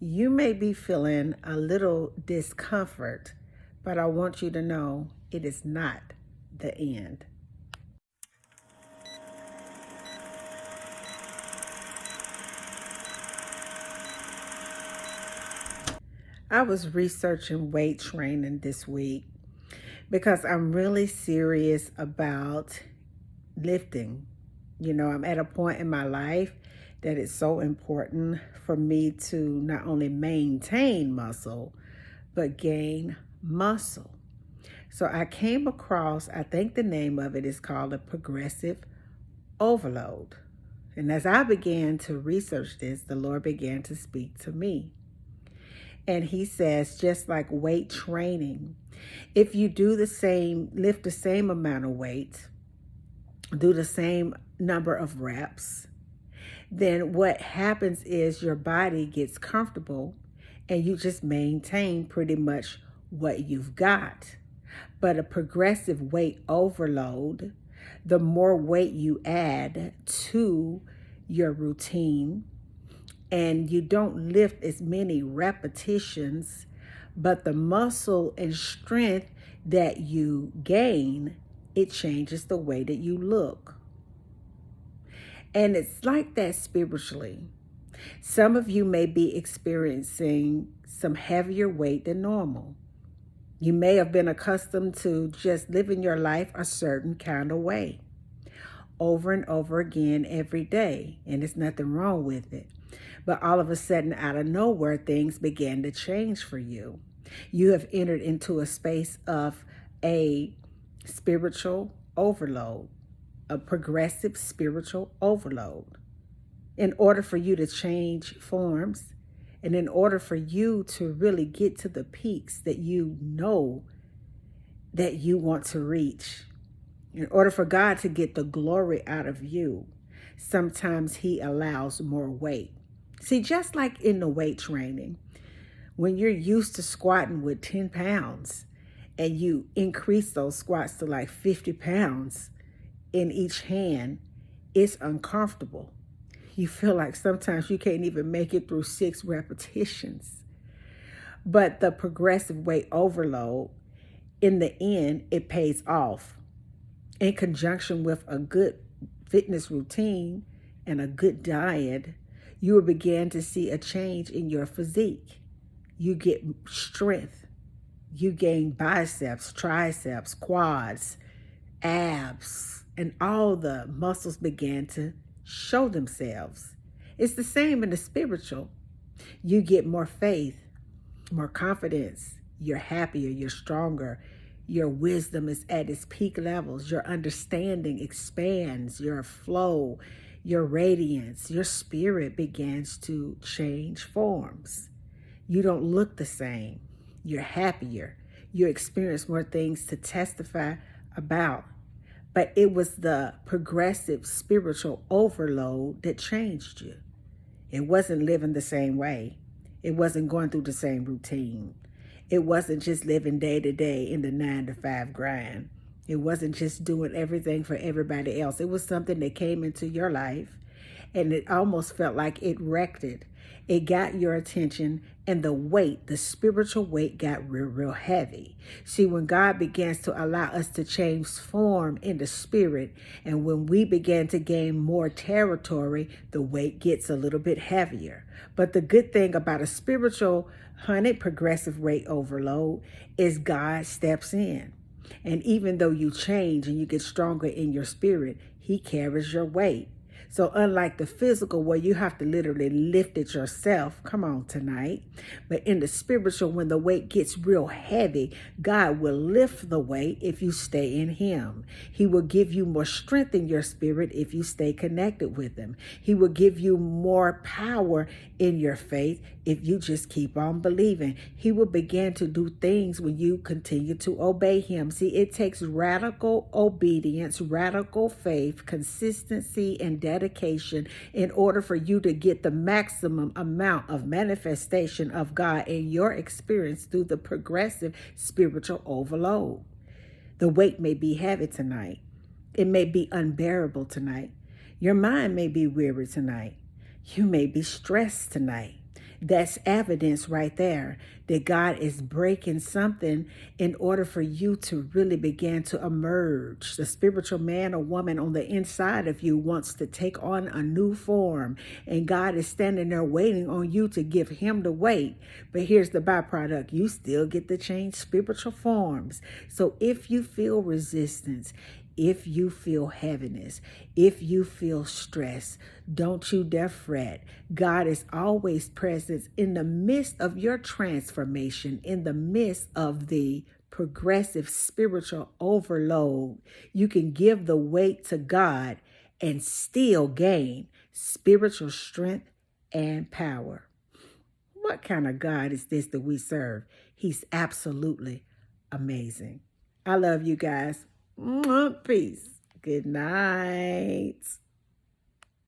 You may be feeling a little discomfort, but I want you to know it is not the end. I was researching weight training this week because I'm really serious about lifting. I'm at a point in my life that it's so important for me to not only maintain muscle, but gain muscle. So I came across, I think the name of it is called a progressive overload. And as I began to research this, the Lord began to speak to me. And he says, just like weight training, if you do the same, lift the same amount of weight, do the same number of reps, then what happens is your body gets comfortable and you just maintain pretty much what you've got. But a progressive weight overload, the more weight you add to your routine, and you don't lift as many repetitions, but the muscle and strength that you gain, it changes the way that you look. And it's like that spiritually. Some of you may be experiencing some heavier weight than normal. You may have been accustomed to just living your life a certain kind of way over and over again every day, and there's nothing wrong with it. But all of a sudden, out of nowhere, things began to change for you. You have entered into a space of a spiritual overload, a progressive spiritual overload. In order for you to change forms, and in order for you to really get to the peaks that you know that you want to reach, in order for God to get the glory out of you, sometimes he allows more weight. See, just like in the weight training, when you're used to squatting with 10 pounds and you increase those squats to like 50 pounds in each hand, it's uncomfortable. You feel like sometimes you can't even make it through 6 repetitions. But the progressive weight overload, in the end, it pays off. In conjunction with a good fitness routine and a good diet, you will begin to see a change in your physique. You get strength. You gain biceps, triceps, quads, abs, and all the muscles began to show themselves. It's the same in the spiritual. You get more faith, more confidence. You're happier, you're stronger. Your wisdom is at its peak levels. Your understanding expands. Your flow, your radiance, your spirit begins to change forms. You don't look the same. You're happier. You experience more things to testify about. But it was the progressive spiritual overload that changed you. It wasn't living the same way. It wasn't going through the same routine. It wasn't just living day to day in the 9 to 5 grind. It wasn't just doing everything for everybody else. It was something that came into your life and it almost felt like it wrecked it. It got your attention and the weight, the spiritual weight got real, real heavy. See, when God begins to allow us to change form in the spirit, and when we begin to gain more territory, the weight gets a little bit heavier. But the good thing about a spiritual, progressive weight overload is God steps in. And even though you change and you get stronger in your spirit, he carries your weight. So unlike the physical where you have to literally lift it yourself, come on tonight, but in the spiritual, when the weight gets real heavy, God will lift the weight if you stay in him. He will give you more strength in your spirit if you stay connected with him. He will give you more power in your faith if you just keep on believing. He will begin to do things when you continue to obey him. See, it takes radical obedience, radical faith, consistency, and dedication in order for you to get the maximum amount of manifestation of God in your experience through the progressive spiritual overload. The weight may be heavy tonight. It may be unbearable tonight. Your mind may be weary tonight. You may be stressed tonight. That's evidence right there that God is breaking something in order for you to really begin to emerge. The spiritual man or woman on the inside of you wants to take on a new form, and God is standing there waiting on you to give him the weight. But here's the byproduct: you still get to change spiritual forms. So if you feel resistance, if you feel heaviness, if you feel stress, don't you dare fret. God is always present in the midst of your transformation, in the midst of the progressive spiritual overload. You can give the weight to God and still gain spiritual strength and power. What kind of God is this that we serve? He's absolutely amazing. I love you guys. Peace. Good night.